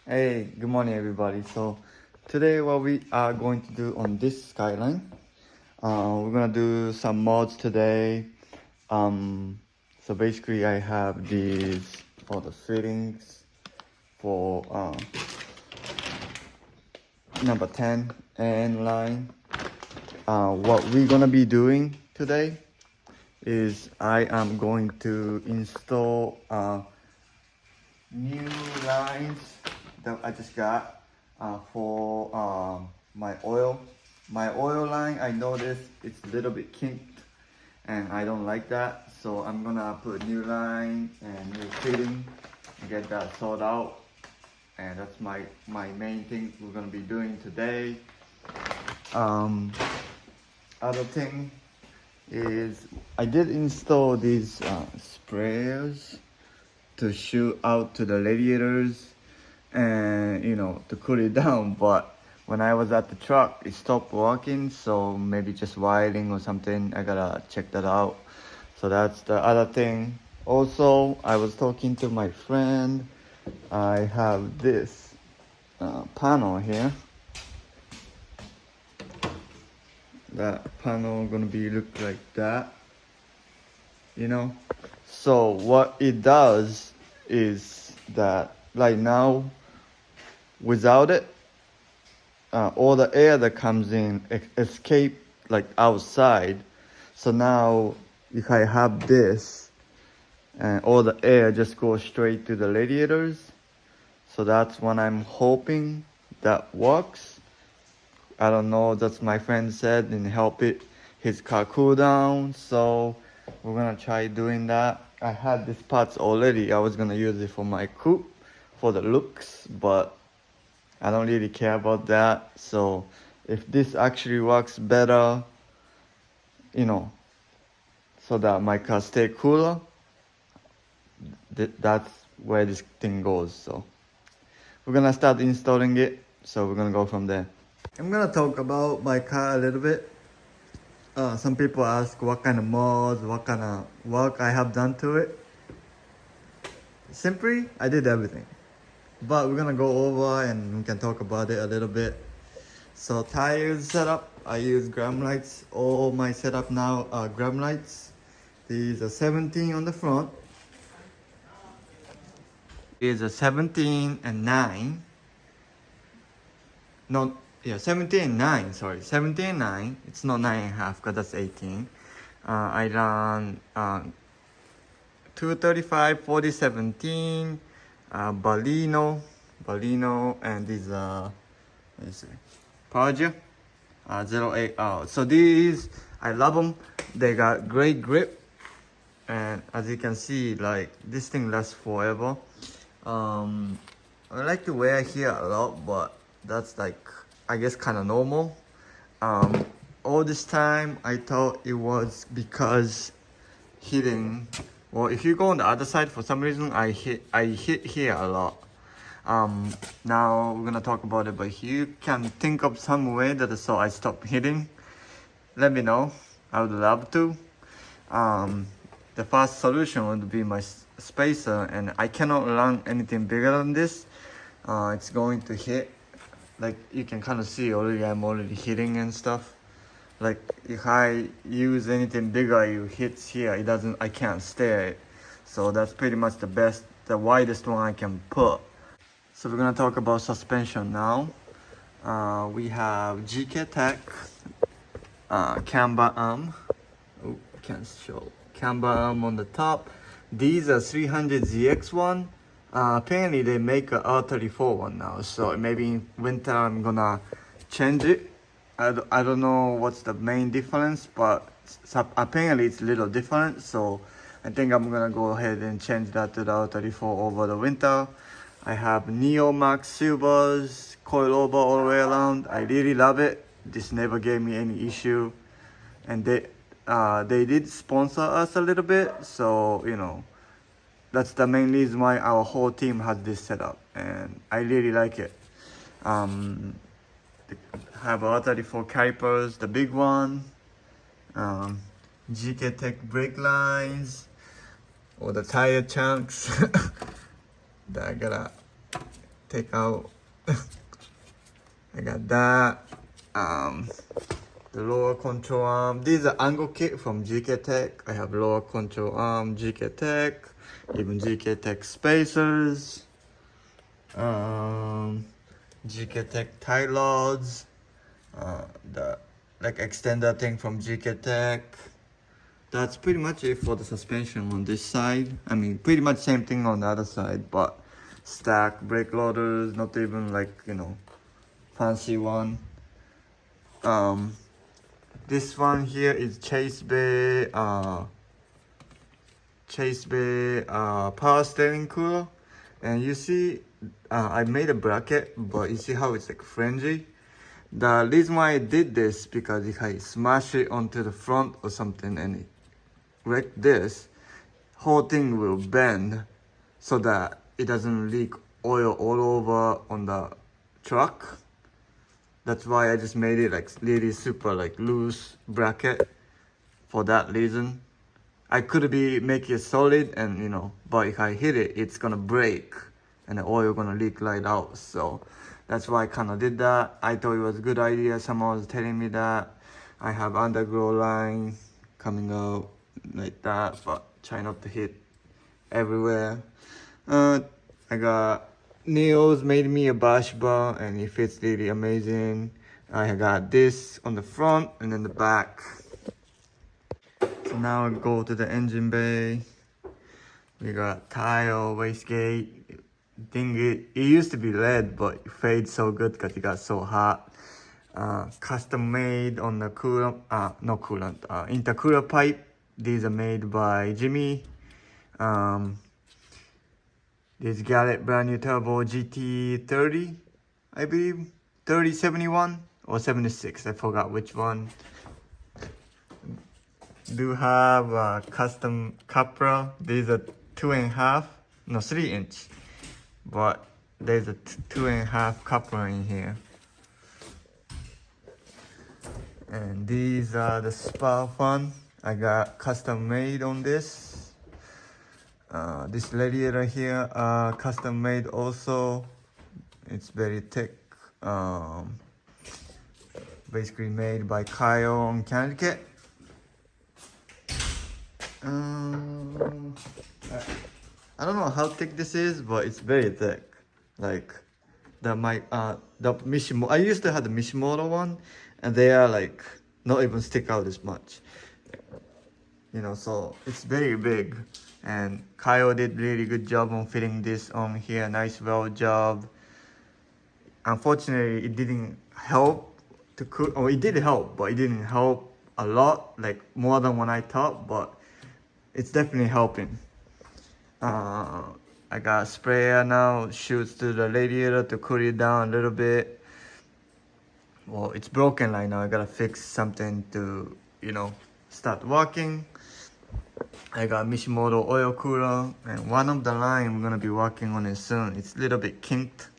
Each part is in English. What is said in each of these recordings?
Hey, good morning everybody. So today what we are going to do on this Skyline, we're gonna do some mods today. So basically I have these all the fittings for number 10 and line. What we're gonna be doing today is I am going to install new lines that I just got for my oil. My oil line, I noticed it's a little bit kinked and I don't like that. So I'm gonna put new line and new fitting and get that sorted out. And that's my main thing we're gonna be doing today. Other thing is I did install these sprayers to shoot out to the radiators and to cool it down, but when I was at the truck it stopped working, so maybe just wiring or something. I gotta check that out. So that's the other thing. Also, I was talking to my friend. I have this panel here. That panel gonna be look like that, so what it does is that right now, without it, all the air that comes in escape like outside. So now if I have this and all the air just goes straight to the radiators, so that's what I'm hoping that works. I don't know, that's my friend said, and help his car cool down. So we're gonna try doing that. I had these parts already. I was gonna use it for my coupe for the looks, but I don't really care about that. So if this actually works better, so that my car stay cooler, that's where this thing goes. So we're gonna start installing it. So we're gonna go from there. I'm gonna talk about my car a little bit. Some people ask what kind of mods, what kind of work I have done to it. Simply, I did everything. But we're gonna go over and we can talk about it a little bit. So tires setup, I use gram lights. All my setup now are gram lights. These are 17 on the front. Is a 17 and 9. No, yeah, 17 and 9, sorry. 17 and 9. It's not 9.5 because that's 18. I run 235, 40, 17, Baleno, and these let me see, Parja, 08R. So these, I love them. They got great grip, and as you can see, like this thing lasts forever. I like to wear here a lot, but that's like, I guess, kind of normal. All this time I thought it was because hitting. Well, if you go on the other side, for some reason I hit here a lot. Now we're gonna talk about it, but if you can think of some way that so I stop hitting, let me know. I would love to. The first solution would be my spacer, and I cannot run anything bigger than this. It's going to hit. Like you can kind of see already, I'm already hitting and stuff. Like if I use anything bigger, it hits here. It doesn't. I can't stay it. So that's pretty much the widest one I can put. So we're gonna talk about suspension now. We have GK Tech camber arm. Oh, can't show. Camber arm on the top. These are 300ZX one. Apparently they make a R34 one now. So maybe in winter I'm gonna change it. I don't know what's the main difference, but apparently it's a little different. So I think I'm gonna go ahead and change that to the R34 over the winter. I have Neo Max Silvers coilover all the way around. I really love it. This never gave me any issue, and they did sponsor us a little bit, so that's the main reason why our whole team has this setup, and I really like it. Have R34 calipers, the big one, GK Tech brake lines, or the tire chunks that I gotta take out. I got that. The lower control arm. These are angle kit from GK Tech. I have lower control arm, GK Tech, even GK Tech spacers, GK Tech tie rods, the like extender thing from GK Tech. That's pretty much it for the suspension on this side. I mean, pretty much same thing on the other side, but stack brake loaders, not even like, you know, fancy one. This one here is Chase Bay power steering cooler, and you see I made a bracket, but you see how it's like fringy. The reason why I did this because if I smash it onto the front or something and it wreck this, whole thing will bend so that it doesn't leak oil all over on the truck. That's why I just made it like really super like loose bracket for that reason. I could be make it solid and you know, but if I hit it, it's gonna break and the oil gonna leak right out. So that's why I kind of did that. I thought it was a good idea. Someone was telling me that. I have underglow line coming out like that, but try not to hit everywhere. I got Neo's made me a bash bar and it fits really amazing. I got this on the front and then the back. So now I go to the engine bay. We got tile, wastegate. It used to be red, but it fades so good because it got so hot. Custom made on the coolant, no coolant, intercooler pipe. These are made by Jimmy. This Gallet brand new turbo GT30, I believe, 3071 or 76, I forgot which one. Do have a custom Capra. These are 2.5, no 3-inch, but there's a 2.5 Capra in here. And these are the spa fan. I got custom made on this. This radiator here, custom made also. It's very thick. Basically made by Kyle on Connecticut. I don't know how thick this is, but it's very thick. Like the Mishimoto. I used to have the Mishimoto one, and they are like not even stick out this much. You know, so it's very big. And Kyle did really good job on fitting this on here. Nice weld job. Unfortunately, it didn't help to cook. Oh, it did help, but it didn't help a lot, like more than what I thought. But it's definitely helping. I got a sprayer now. Shoots to the radiator to cool it down a little bit. Well, it's broken right now. I gotta fix something to, you know, start working. I got Mishimoto oil cooler, and one of the line we're gonna be working on it soon. It's a little bit kinked,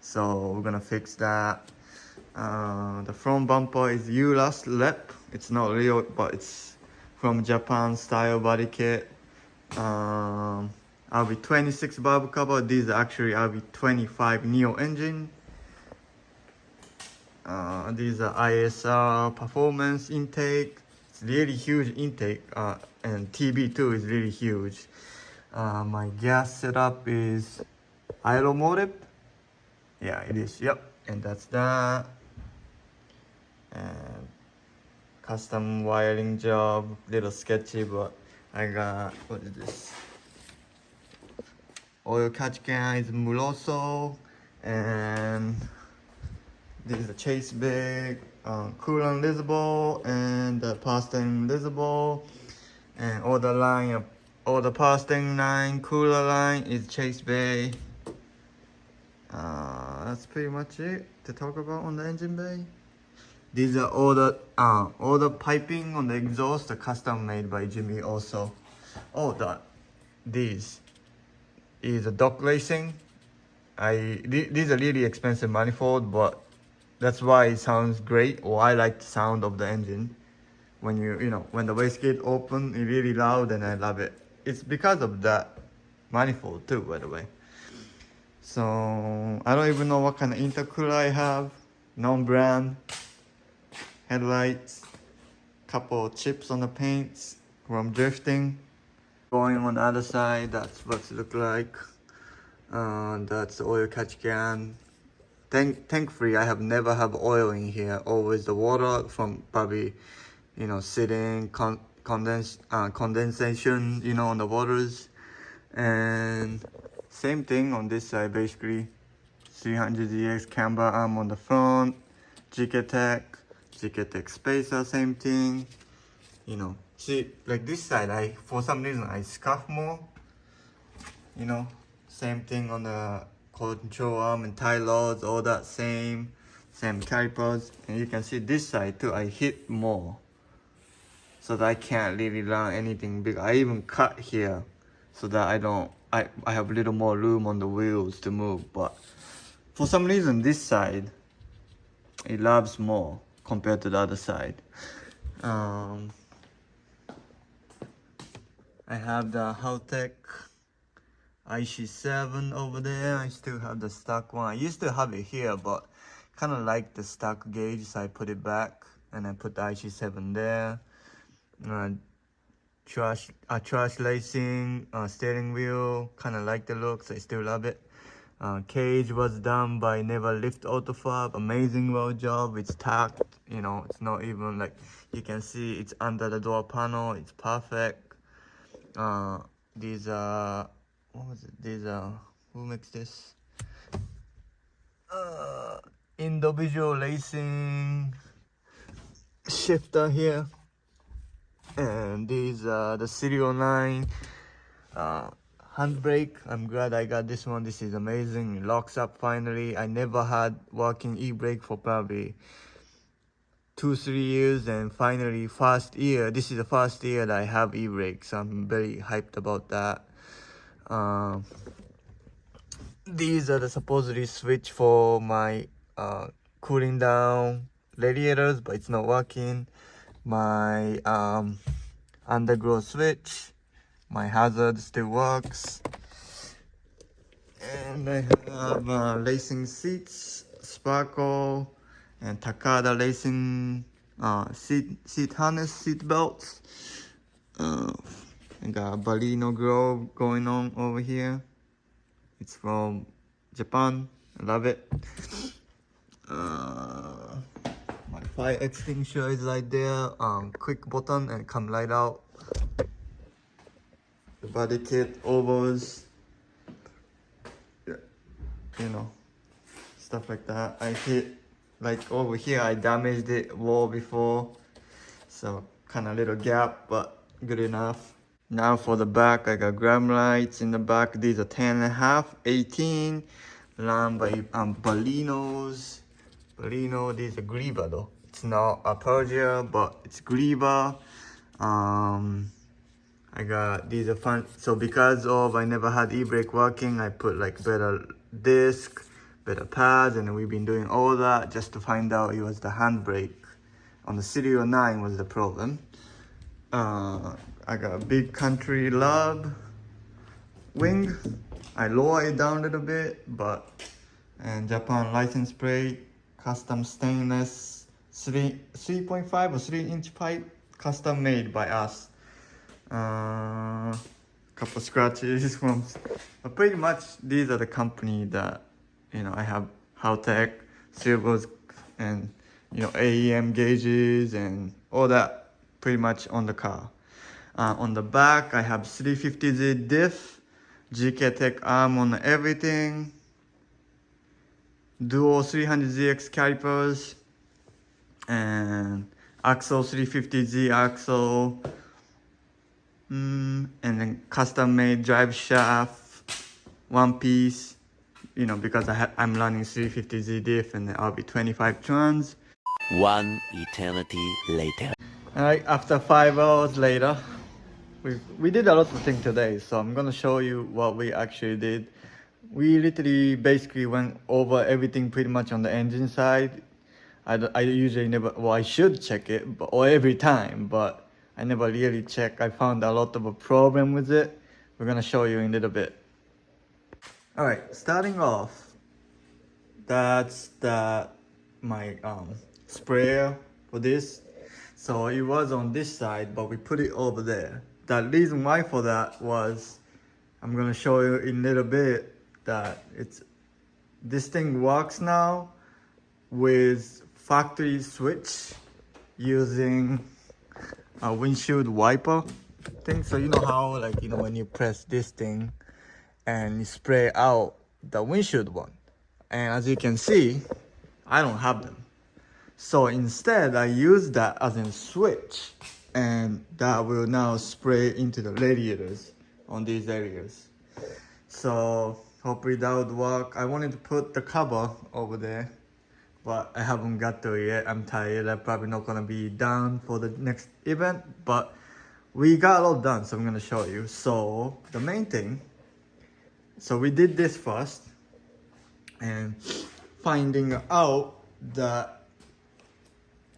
so we're gonna fix that. The front bumper is Urus Lep. It's not real, but it's from Japan style body kit. RB26 valve cover. These are actually RB25 Neo engine. These are ISR performance intake. It's really huge intake, and TB2 is really huge. My gas setup is Aeromotive. Yeah, it is. Yep, and that's that. And custom wiring job, little sketchy, but I got, what is this? Oil catch can is Muroso, and this is a Chase bag, coolant visible, and the power steering visible, and all the line, all the power steering line, cooler line is Chase bay. That's pretty much it to talk about on the engine bay. These are all the piping on the exhaust, are custom made by Jimmy also. Oh, these is a dock racing. These are really expensive manifold, but that's why it sounds great, or I like the sound of the engine. When when the wastegate open, it's really loud and I love it. It's because of that manifold too, by the way. So I don't even know what kind of intercooler I have. Non-brand headlights. Couple chips on the paints from drifting. Going on the other side, that's what it look like. That's the oil catch can. Tank free. I have never have oil in here. Always the water from probably, sitting condensation, on the waters. And same thing on this side, basically. 300ZX camber arm on the front. GK-Tech spacer, same thing. See, like this side, for some reason I scuff more. Same thing on the control arm and tie rods, all that same calipers. And you can see this side too, I hit more. So that I can't really run anything big. I even cut here so that I have a little more room on the wheels to move. But for some reason this side, it loves more compared to the other side. I have the Shoutout IC7 over there. I still have the stock one. I used to have it here, but kind of like the stock gauge, so I put it back and I put the IC7 there. Trash lacing, steering wheel, kind of like the look, so I still love it. Cage was done by Never Lift Autofab. Amazing well job. It's tacked, it's not even like, you can see it's under the door panel. It's perfect. These are, what was it? These are, who makes this? Individual lacing shifter here. And these are the serial 9 handbrake. I'm glad I got this one. This is amazing. It locks up finally. I never had working e-brake for probably 2-3 years, and finally this is the first year that I have e-brake, so I'm very hyped about that. These are the supposedly switch for my cooling down radiators, but it's not working. My underglow switch, my hazard still works, and I have lacing seats, sparkle, and Takada racing seat harness, seat belts. I got a Baleno Grove going on over here. It's from Japan. I love it. My fire extinguisher is right there. Quick button and come right out. The body kit, overs, stuff like that. I hit, like over here, I damaged it wall before, so kind of little gap, but good enough. Now for the back, I got gram lights in the back. These are 10.5, 18, run by Baleno's. Baleno, these are Griva though. It's not a Persia, but it's Griva. I got, these are fun. So because of I never had e-brake working, I put like better disc, better pads, and we've been doing all that just to find out it was the handbrake on the Serial 9 was the problem. I got a big country lab wing. I lower it down a little bit, and Japan license plate, custom stainless 3.5 or 3-inch pipe, custom made by us. Couple scratches from, but pretty much these are the company that I have Shoutout, silvers, and AEM gauges and all that pretty much on the car. On the back I have 350Z diff, GK-Tech arm on everything, dual 300ZX calipers, and axle 350Z axle, and then custom made drive shaft, one piece, because I'm running 350Z diff, and then I'll be 25 trans. One eternity later. Alright, after 5 hours later, we did a lot of things today, so I'm gonna show you what we actually did. We literally basically went over everything pretty much on the engine side. I usually never, well, I should check it, or every time, but I never really check. I found a lot of a problem with it. We're gonna show you in a little bit. All right, starting off, that's my sprayer for this. So it was on this side, but we put it over there. The reason why for that was, I'm gonna show you in a little bit that this thing works now with factory switch using a windshield wiper thing. So you know how, like, you know, when you press this thing and you spray out the windshield one, and as you can see, I don't have them. So instead I use that as a switch, and that will now spray into the radiators on these areas. So hopefully that would work. I wanted to put the cover over there, but I haven't got to it yet. I'm tired. I'm probably not gonna be done for the next event, but we got a lot done, so I'm gonna show you. So the main thing, so we did this first, and finding out the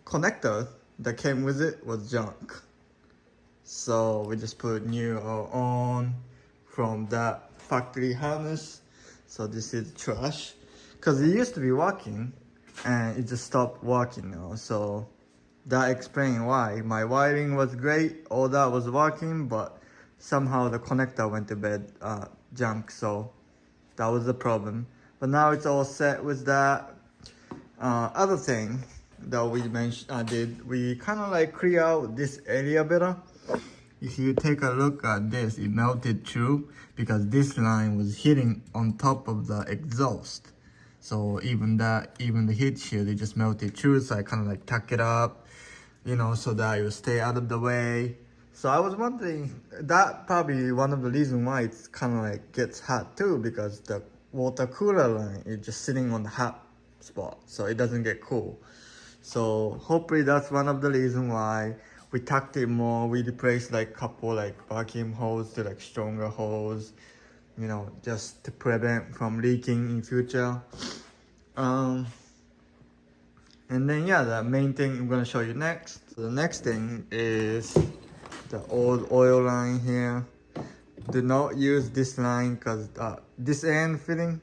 connector that came with it was junk. So we just put new on from that factory harness. So this is trash, because it used to be working and it just stopped working now. So that explains why. My wiring was great, all that was working, but somehow the connector went to bed junk. So that was the problem. But now it's all set with that. Other thing that we kind of like clear out this area better. If you take a look at this, it melted through because this line was hitting on top of the exhaust. So even the heat shield, it just melted through. So I kind of like tuck it up, you know, so that it will stay out of the way. So I was wondering, that probably one of the reasons why it's kind of like gets hot too, because the water cooler line is just sitting on the hot spot, so it doesn't get cool. So hopefully that's one of the reasons why we tucked it more. We replaced like couple like vacuum hose to like stronger hose, you know, just to prevent from leaking in future. And then yeah, the main thing I'm gonna show you next. So the next thing is the old oil line here. Do not use this line because this end fitting,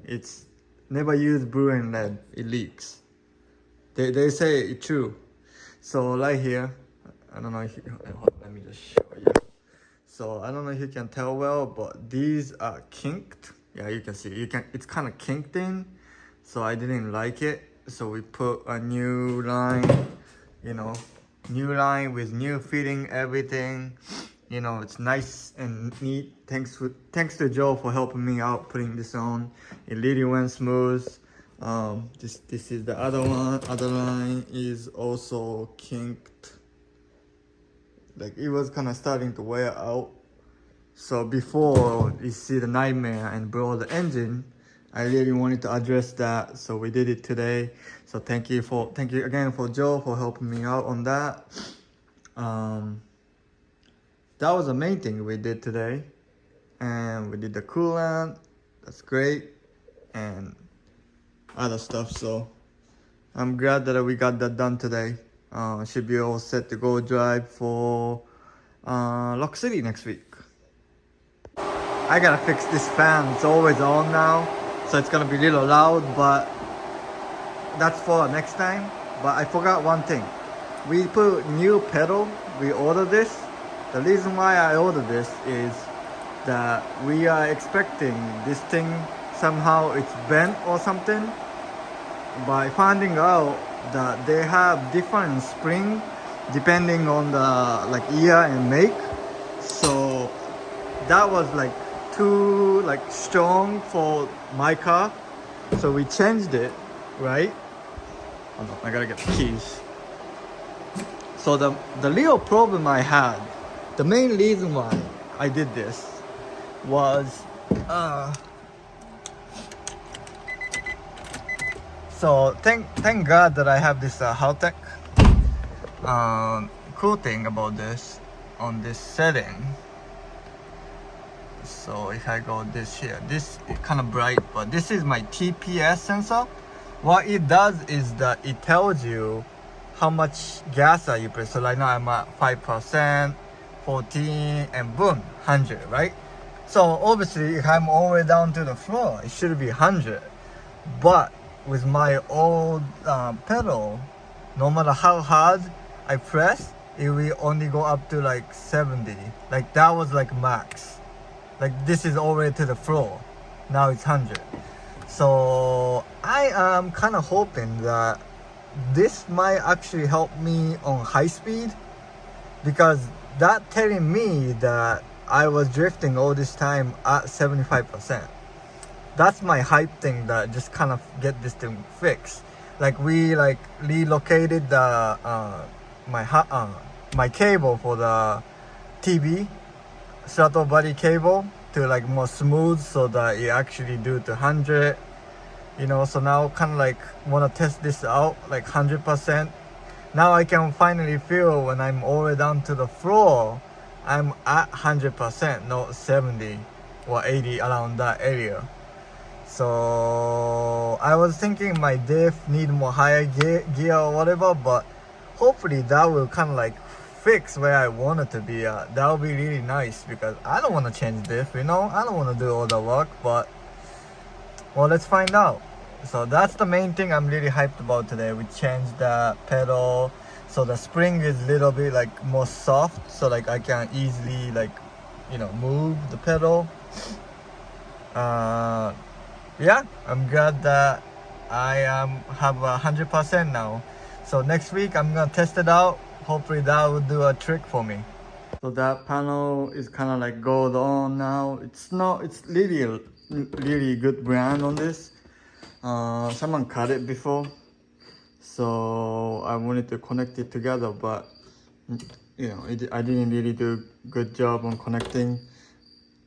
it's never use blue and red, it leaks. They say it's true. So right here, I don't know if you, let me just show you. So I don't know if you can tell well, but these are kinked. Yeah, you can see, it's kind of kinked in. So I didn't like it. So we put a new line, you know, new line with new fitting, everything. You know, it's nice and neat. Thanks to Joe for helping me out putting this on. It really went smooth. This is the other one. Other line is also kinked. Like it was kind of starting to wear out. So before you see the nightmare and blow the engine, I really wanted to address that. So we did it today. So thank you again for Joe for helping me out on that. That was the main thing we did today. And we did the coolant, that's great, and other stuff. So I'm glad that we got that done today. Should be all set to go drive for Rock City next week. I gotta fix this fan, it's always on now, so it's gonna be a little loud, but that's for next time. But I forgot one thing. We put new pedal, we ordered this. The reason why I ordered this is that we are expecting this thing somehow it's bent or something. By finding out that they have different spring depending on the like year and make. So that was like too like strong for my car. So we changed it, right? Hold on, I gotta get the keys. So the real problem I had, the main reason why I did this was so thank God that I have this Haltech. Cool thing about this on this setting. So if I go this here, this is kind of bright, but this is my TPS sensor. What it does is that it tells you how much gas are you put. So right now I'm at 5%, 14, and boom, 100, right? So obviously, if I'm all the way down to the floor, it should be 100. But with my old pedal, no matter how hard I press, it will only go up to like 70. Like that was like max. Like this is all the way to the floor. Now it's 100. So I am kind of hoping that this might actually help me on high speed, because that telling me that I was drifting all this time at 75%. That's my hype thing that just kind of get this thing fixed. Like we like relocated the my cable for the TV shuttle body cable to like more smooth, so that it actually do to 100. You know, so now kind of like want to test this out like 100%. Now I can finally feel when I'm all the way down to the floor, I'm at 100%, not 70 or 80, around that area. So I was thinking my diff need more higher gear or whatever, but hopefully that will kind of like fix where I want it to be at. That would be really nice, because I don't want to change diff, you know, I don't want to do all the work, but well, let's find out. So that's the main thing I'm really hyped about today. We changed the pedal, so the spring is a little bit like more soft, so like I can easily like, you know, move the pedal. Yeah, I'm glad that I have 100% now. So next week I'm gonna test it out. Hopefully that will do a trick for me. So that panel is kind of like gold on now. It's really a really good brand on this. Someone cut it before, so I wanted to connect it together, but you know, I didn't really do a good job on connecting.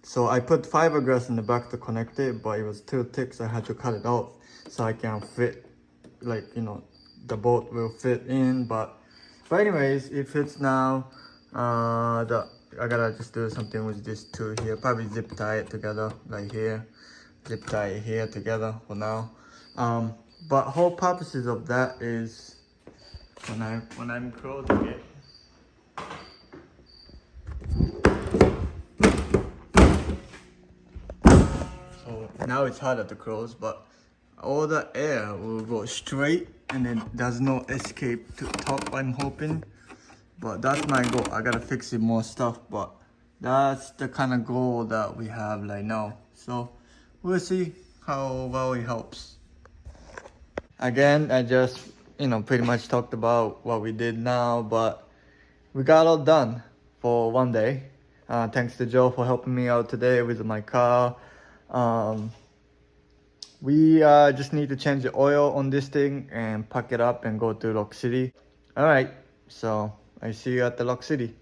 So I put fiberglass in the back to connect it, but it was too thick, so I had to cut it off so I can fit, like, you know, the bolt will fit in. But anyways, it fits now. I gotta just do something with these two here. Probably zip tie it together, like here. Zip tie it here together for now. But whole purposes of that is when I'm closing it. So now it's harder to close, but all the air will go straight and then there's no escape to top, I'm hoping. But that's my goal. I gotta fix it more stuff, but that's the kind of goal that we have right now. So we'll see how well it helps. Again, I just, you know, pretty much talked about what we did now, but we got all done for one day. Thanks to Joe for helping me out today with my car. We just need to change the oil on this thing and pack it up and go to Rock City. All right, so I see you at the Rock City.